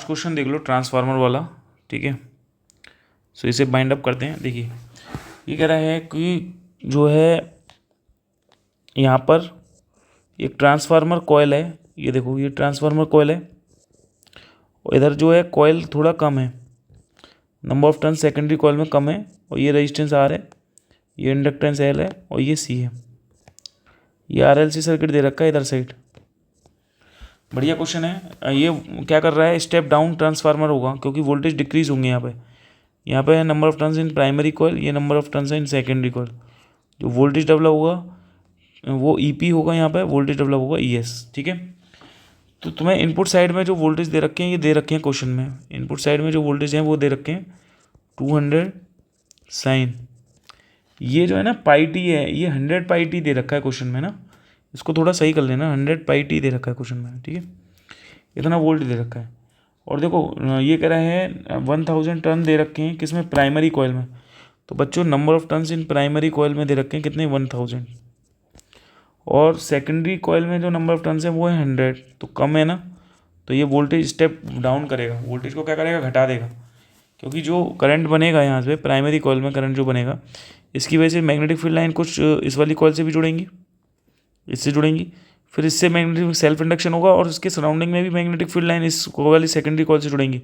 Question देख लो transformer वाला, ठीक है। सो इसे बाइंड अप करते हैं। देखिए ये कह रहा है कि जो है यहाँ पर एक ट्रांसफार्मर कॉइल है, ये देखो ये ट्रांसफार्मर कॉइल है, और इधर जो है कॉइल थोड़ा कम है, number of turn secondary coil में कम है, और ये रेजिस्टेंस आर है, ये इंडक्टेंस एल है, और ये सी है। ये आरएलसी सर्किट दे रखा है इधर साइड। बढ़िया क्वेश्चन है। ये क्या कर रहा है, स्टेप डाउन ट्रांसफार्मर होगा क्योंकि वोल्टेज डिक्रीज होंगे यहाँ पे है number of turns in primary coil, ये number of turns in secondary coil. जो वोल्टेज डेवलप होगा वो ईपी होगा, यहाँ पे वोल्टेज डेवलप होगा ईएस, ठीक है। तो तुम्हें इनपुट साइड में जो वोल्टेज दे रखे हैं ये दे रखे हैं क्वेश्चन में। इनपुट साइड में जो वोल्टेज हैं वो दे रखे हैं 200 साइन। ये जो है ना पाई टी है, ये 100 पाई टी दे रखा है क्वेश्चन में ना, इसको थोड़ा सही कर लेना। 100 पाई टी दे रखा है क्वेश्चन में, ठीक है। इतना वोल्ट दे रखा है। और देखो ये कह रहा है 1000 टर्न दे रखे हैं किसमें, प्राइमरी कॉइल में। तो बच्चों number of turns in primary coil में दे रखे हैं कितने, 1000। और सेकेंडरी कॉइल में जो नंबर ऑफ टर्न्स है वो है 100, तो कम है ना। तो ये वोल्टेज स्टेप डाउन करेगा, वोल्टेज को क्या करेगा, घटा देगा। क्योंकि जो करंट बनेगा यहाँ से प्राइमरी कॉइल में, करंट जो बनेगा इसकी वजह से मैग्नेटिक फील्ड लाइन कुछ इस वाली कॉइल से भी जुड़ेंगी, इससे जुड़ेंगी, फिर इससे मैग्नेटिक सेल्फ इंडक्शन होगा, और इसके सराउंडिंग में भी मैग्नेटिक फील्ड लाइन इस वाली सेकेंडरी कॉइल से जुड़ेंगी,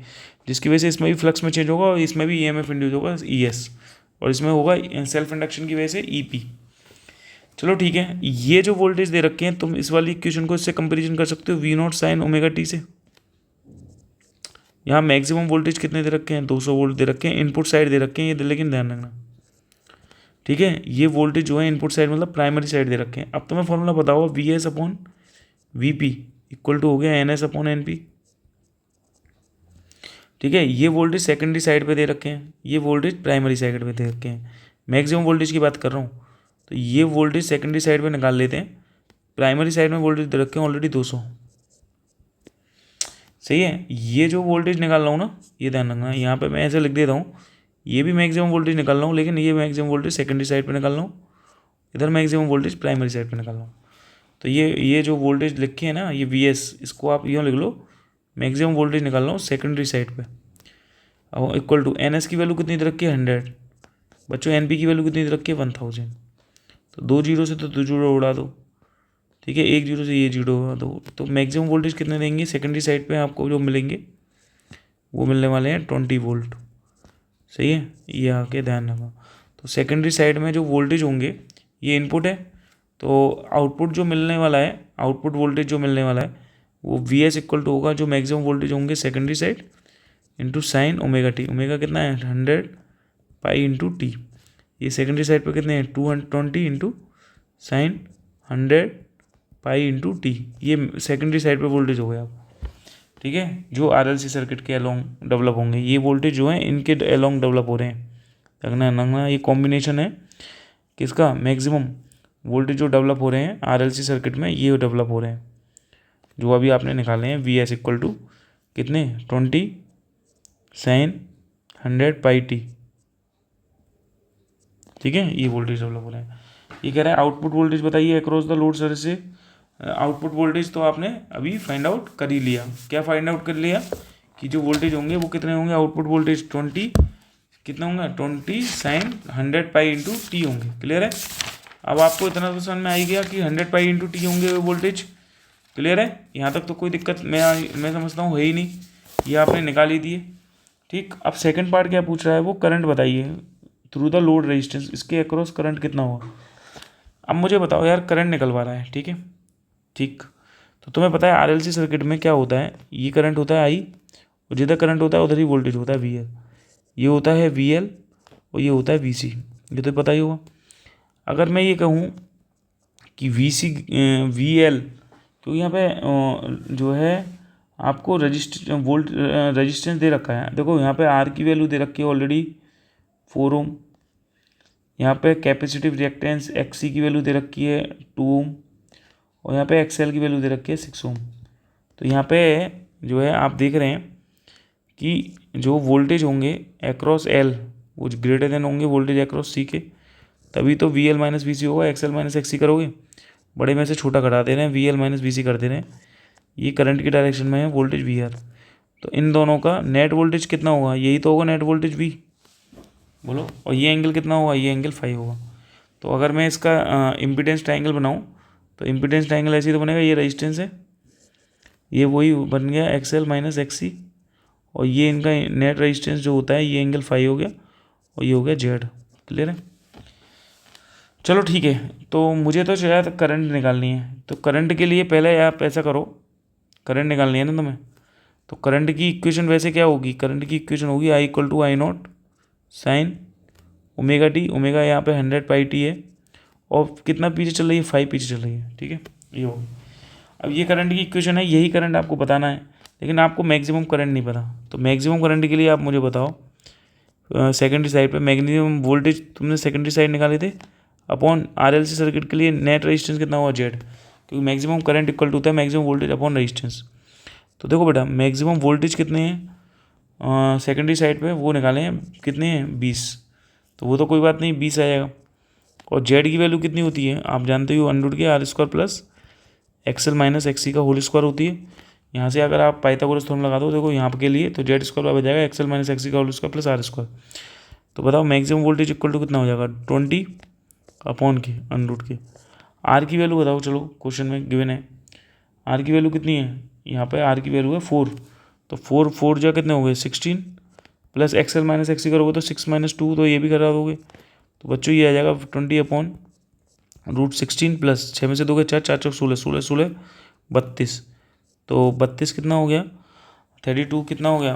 जिसकी वजह से इसमें भी फ्लक्स में चेंज होगा, और इसमें भी ईएमएफ इंड्यूस होगा ईएस, और इसमें होगा सेल्फ इंडक्शन की वजह से ईपी। चलो ठीक है, ये जो वोल्टेज दे रखे हैं तुम इस वाली इक्वेशन को इससे कंपेरिजन कर सकते हो V naught sine omega T से। यहाँ मैक्सिमम वोल्टेज कितने दे रखे हैं, 200 वोल्ट दे रखे हैं, इनपुट साइड दे रखे हैं ये, लेकिन ध्यान रखना, ठीक है। ये वोल्टेज जो है इनपुट साइड मतलब प्राइमरी साइड दे रखे हैं। अब तुम्हें फॉर्मूला बताओ, V S upon V P equal to हो गया N S upon N P, ठीक है। ये वोल्टेज सेकेंडरी साइड पे दे रखे हैं, ये वोल्टेज प्राइमरी साइड पे दे रखे हैं। मैक्सिमम वोल्टेज की बात कर रहा हूँ, तो ये वोल्टेज सेकेंडरी साइड पे निकाल लेते हैं। प्राइमरी साइड में वोल्टेज दे रखे हैं ऑलरेडी 200, सही है। ये जो वोल्टेज निकाल रहा हूँ ना, ये ध्यान रखना, यहाँ पे मैं ऐसे लिख देता हूँ, ये भी मैक्सिमम वोल्टेज निकाल रहा हूँ, लेकिन ये मैक्सिमम वोल्टेज सेकेंडरी साइड पे निकाल रहा हूँ, इधर मैक्सिमम वोल्टेज प्राइमरी साइड पे निकाल रहा हूँ। तो ये जो वोल्टेज लिखे हैं ना, ये वी एस, इसको आप यूँ लिख लो, मैक्सिमम वोल्टेज निकाल रहा हूँ सेकेंडरी साइड पे। अब इक्वल टू एन एस की वैल्यू कितनी दे रखी है, 100। बच्चों एन पी की वैल्यू कितनी दे रखी है, 1000। तो 2 जीरो से तो 2 जीरो उड़ा दो, ठीक है। 1 जीरो से ये जीरो उड़ा दो, तो मैक्सिमम वोल्टेज कितने देंगे सेकेंडरी साइड पे आपको जो मिलेंगे, वो मिलने वाले हैं 20 वोल्ट, सही है। ये आके ध्यान रखो। तो सेकेंडरी साइड में जो वोल्टेज होंगे, ये इनपुट है, तो आउटपुट जो मिलने वाला है, आउटपुट वोल्टेज जो मिलने वाला है वो वी एस इक्वल टू होगा जो मैक्सिमम वोल्टेज होंगे secondary side into sine omega t. Omega कितना है, 100 पाई इंटू टी। ये सेकेंडरी साइड पर कितने हैं, 220 into sine 100 pi into T. ये सेकेंडरी साइड पे वोल्टेज हो गया, ठीक है, जो आरएलसी सर्किट के अलोंग डेवलप होंगे। ये वोल्टेज जो है इनके अलोंग डेवलप हो रहे हैं, लगना ये कॉम्बिनेशन है किसका, मैक्सिमम वोल्टेज जो डेवलप हो रहे हैं आरएलसी सर्किट में, ये डेवलप हो रहे हैं जो अभी आपने निकाले हैं। वी एस इक्वल टू कितने, 20 साइन 100 पाई टी, ठीक है। ये वोल्टेज डेवलप हो रहे हैं। ये कह रहा है आउटपुट वोल्टेज बताइए अक्रॉस द लोड सर्किट से। आउटपुट वोल्टेज तो आपने अभी फाइंड आउट कर ही लिया। क्या फाइंड आउट कर लिया कि जो वोल्टेज होंगे वो कितने होंगे, आउटपुट वोल्टेज 20 कितना होंगे, 20 साइन 100 पाई इंटू टी होंगे। क्लियर है। अब आपको इतना तो समझ में आ ही गया कि 100 पाई इंटू टी होंगे वोल्टेज। क्लियर है, यहाँ तक तो कोई दिक्कत मैं समझता हूँ है ही नहीं, ये आपने निकाल ही दिए, ठीक। अब सेकंड पार्ट क्या पूछ रहा है, वो करंट बताइए थ्रू द लोड रेजिस्टेंस, इसके अक्रॉस करंट कितना होगा। अब मुझे बताओ यार, करंट निकलवा रहा है, ठीक है, ठीक। तो तुम्हें पता है आरएलसी सर्किट में क्या होता है, ये करंट होता है आई, और जिधर करंट होता है उधर ही वोल्टेज होता है वी एल। ये होता है वी एल और ये होता है वी सी, ये तो पता ही होगा। अगर मैं ये कहूँ कि वी सी वी एल, तो यहाँ पे जो है आपको रजिस्टेंस दे रखा है। देखो यहाँ पे आर की वैल्यू दे रखी है ऑलरेडी 4 ओम, यहाँ पे कैपेसिटिव रिएक्टेंस एक्स सी की वैल्यू दे रखी है 2 ओम, और यहाँ पे एक्सएल की वैल्यू दे रखी है 6 ओम। तो यहाँ पे जो है आप देख रहे हैं कि जो वोल्टेज होंगे अक्रॉस एल वो ग्रेटर देन होंगे वोल्टेज अक्रॉस सी के, तभी तो वी एल माइनस वी सी होगा। एक्सएल माइनस एक्स सी करोगे, बड़े में से छोटा घटा दे रहे हैं, वी एल माइनस वी सी कर दे रहे हैं। ये करंट की डायरेक्शन में है वोल्टेज वी आर। तो इन दोनों का नेट वोल्टेज कितना होगा, यही तो होगा नेट वोल्टेज भी, बोलो। और ये एंगल कितना होगा, ये एंगल फाई होगा। तो अगर मैं इसका इम्पीडेंस ट्रायंगल बनाऊँ तो इम्पीडेंस ट्रायंगल ऐसे ही तो बनेगा, ये रेजिस्टेंस है, ये वही बन गया एक्सएल माइनस एक्सी, और ये इनका नेट रेजिस्टेंस जो होता है ये एंगल फाई हो गया, और ये हो गया जेड। क्लियर है? चलो ठीक है। तो मुझे तो शायद करंट निकालनी है, तो करंट के लिए पहले आप ऐसा करो, करंट निकालनी है ना तुम्हें, तो करंट की इक्वेशन वैसे क्या होगी, करंट की इक्वेशन होगी I equal to I naught sine omega t, omega यहाँ पे 100πt है, और कितना पीछे चल रही है, 5 पीछे चल रही है, ठीक है, ये होगी। अब ये करंट की इक्वेशन है, यही करंट आपको बताना है, लेकिन आपको मैक्सिमम करंट नहीं पता। तो मैक्सिमम करंट के लिए आप मुझे बताओ सेकेंडरी साइड पे मैक्सिमम वोल्टेज तुमने सेकेंडरी साइड निकाले थे अपॉन आरएलसी सर्किट के लिए नेट रेजिस्टेंस कितना हुआ, जेड, क्योंकि मैक्सिमम करंट इक्वल टू होता है मैक्सिमम वोल्टेज अपॉन रेजिस्टेंस। तो देखो बेटा मैक्सिमम वोल्टेज कितने हैं सेकेंडरी साइड पे, वो निकाले हैं कितने हैं 20, तो वो तो कोई बात नहीं 20 आ जाएगा। और जेड की वैल्यू कितनी होती है आप जानते हो, अंडर के R square plus XL minus XC का होल स्क्वायर होती है। यहाँ से अगर आप पाइथागोरस थ्योरम लगा दो देखो यहाँ के लिए, तो जेड स्क्वायर बन जाएगा एक्सएल माइनस एक्सी का whole square plus R square. तो बताओ मैक्सिमम वोल्टेज इक्वल टू कितना हो जाएगा, 20 अपॉन के अंडर के आर की वैल्यू बताओ, चलो क्वेश्चन में गिवन है आर की वैल्यू कितनी है, यहाँ पे आर की वैल्यू है 4, तो 4 जो कितने हो गए 16, प्लस एक्सएल माइनस एक्सी करोगे तो 6 - 2, तो ये भी करा दोगे, तो बच्चों ये आ जाएगा 20 अपॉन √16 प्लस 6 में से 2 4, 4 चौक 16, 16 16 32, तो 32 कितना हो गया 32 कितना हो गया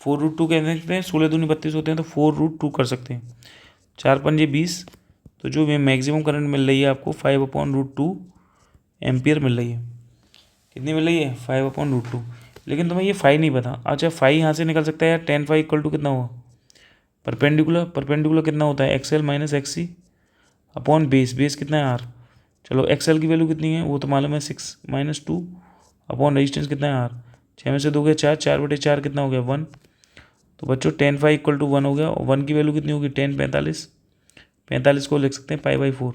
4√2 कह सकते हैं, 16 दूनी 32 होते हैं, तो 4√2 कर सकते हैं, 4 पंजे 20, तो जो मैक्सिमम करंट मिल रही है आपको 5/√2 एम्पियर मिल रही है। कितनी मिल रही है 5/√2, लेकिन तुम्हें ये फाई नहीं पता। अच्छा फाई यहाँ से निकल सकता है यार, tan फाई इक्वल टू कितना हुआ परपेंडिकुलर, परपेंडिकुलर कितना होता है XL minus XC upon base, base कितना है आर, चलो एक्सएल की वैल्यू कितनी है वो तो मालूम है 6 - 2 अपॉन रेजिस्टेंस कितना है आर, 6 में से 2 4, 4/4 कितना हो गया 1, तो बच्चों tan फाई इक्वल टू 1 हो गया, और 1 की वैल्यू कितनी होगी tan 45, 45 को लिख सकते हैं π/4,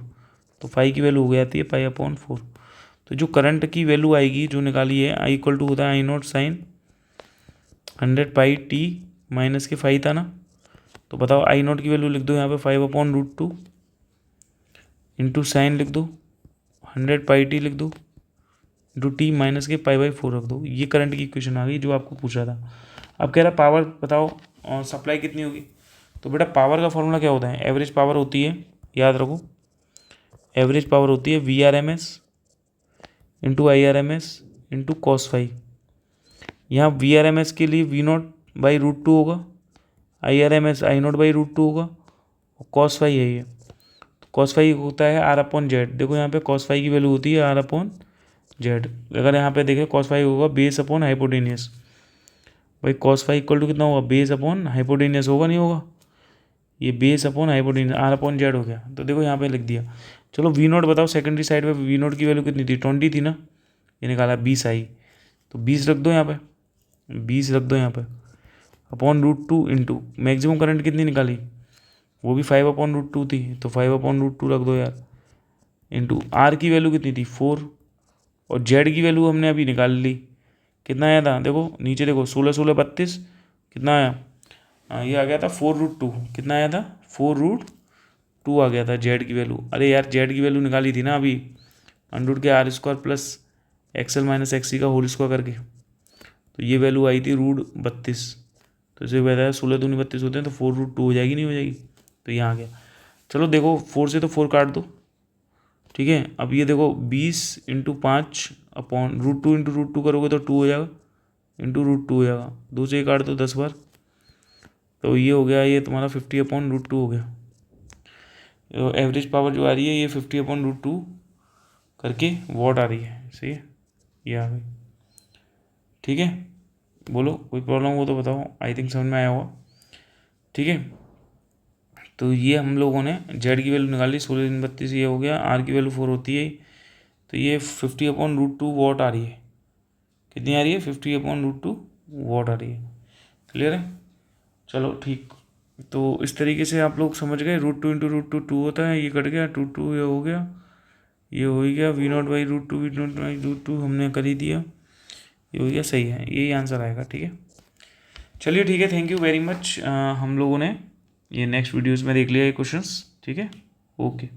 तो फाई की वैल्यू हो जाती है π/4। तो जो करंट की वैल्यू आएगी जो निकाली है आई इक्वल टू होता है आई नॉट साइन 100πt माइनस के फाई था ना, तो बताओ आई नॉट की वैल्यू लिख दो यहाँ पे 5/√2 इंटू साइन लिख दो 100πt लिख दो इंटू टी माइनस के π/4 रख दो। ये करंट की इक्वेशन आ गई जो आपको पूछा था। अब कह रहा पावर बताओ और सप्लाई कितनी होगी, तो बेटा पावर का फॉर्मूला क्या होता है, एवरेज पावर होती है, याद रखो एवरेज पावर होती है VRMS into IRMS into cos phi. यहाँ VRMS के लिए V0/√2 होगा, IRMS I0/√2 होगा, और कॉस फाई है ये, तो कॉस फाई होता है R/Z। देखो यहाँ पे कॉस फाई की वैल्यू होती है R/Z। अगर यहाँ पे देखें कॉस फाई होगा बेस अपॉन हाइपोटेनियस, भाई कॉस फाई इक्वल टू कितना होगा बेस अपॉन हाइपोटेनियस, होगा नहीं होगा, ये बेस अपॉन हाइपोटेनियस R/Z हो गया, तो देखो यहाँ पे लिख दिया। चलो V0 बताओ सेकेंडरी साइड पे V0 की वैल्यू कितनी थी 20 थी ना, ये निकाला 20 आई, तो 20 रख दो यहाँ पे, 20 रख दो यहाँ पे अपॉन √2 इंटू मैक्सिमम करंट कितनी निकाली वो भी 5/√2 थी, तो 5/√2 रख दो यार, इंटू आर की वैल्यू कितनी थी 4, और जेड की वैल्यू हमने अभी निकाल ली, कितना आया था देखो नीचे देखो 16 16 32 कितना आया, ये आ गया था 4√2, कितना आया था 4√2 आ गया था जेड की वैल्यू। अरे यार जेड की वैल्यू निकाली थी ना अभी अंडर के R square plus XL minus XC का होल स्क्वायर करके, तो ये वैल्यू आई थी √32, तो इसे बताया 16 दूनी 32 होते हैं, तो 4√2 हो जाएगी नहीं हो जाएगी, तो यहाँ आ गया। चलो देखो 4 से तो 4 काट दो, ठीक है। अब ये देखो 20 इंटू 5 अपॉन √2 इंटू √2 करोगे तो 2 हो जाएगा, इंटू √2 हो जाएगा, 2 से ही काट दो 10 बार, तो ये हो गया ये तुम्हारा 50/√2 हो गया। तो एवरेज पावर जो आ रही है ये 50/√2 करके वॉट आ रही है, सही है, ये आ गई, ठीक है। बोलो कोई प्रॉब्लम हो तो बताओ, आई थिंक समझ में आया होगा, ठीक है। तो ये हम लोगों ने जेड की वैल्यू निकाली 16 दिन 32, ये हो गया, आर की वैल्यू 4 होती है, तो ये 50/√2 वॉट आ रही है, कितनी आ रही है 50/√2 वॉट आ रही है, क्लियर है। चलो ठीक, तो इस तरीके से आप लोग समझ गए, √2 इंटू √2 2 होता है, ये कट गया 2 ये हो गया, ये हो ही गया V0/√2 हमने कर ही दिया, ये हो गया, सही है, यही आंसर आएगा, ठीक है। चलिए ठीक है, थैंक यू वेरी मच। हम लोगों ने ये नेक्स्ट वीडियोज़ में देख लिया ये क्वेश्चंस, ठीक है, ओके।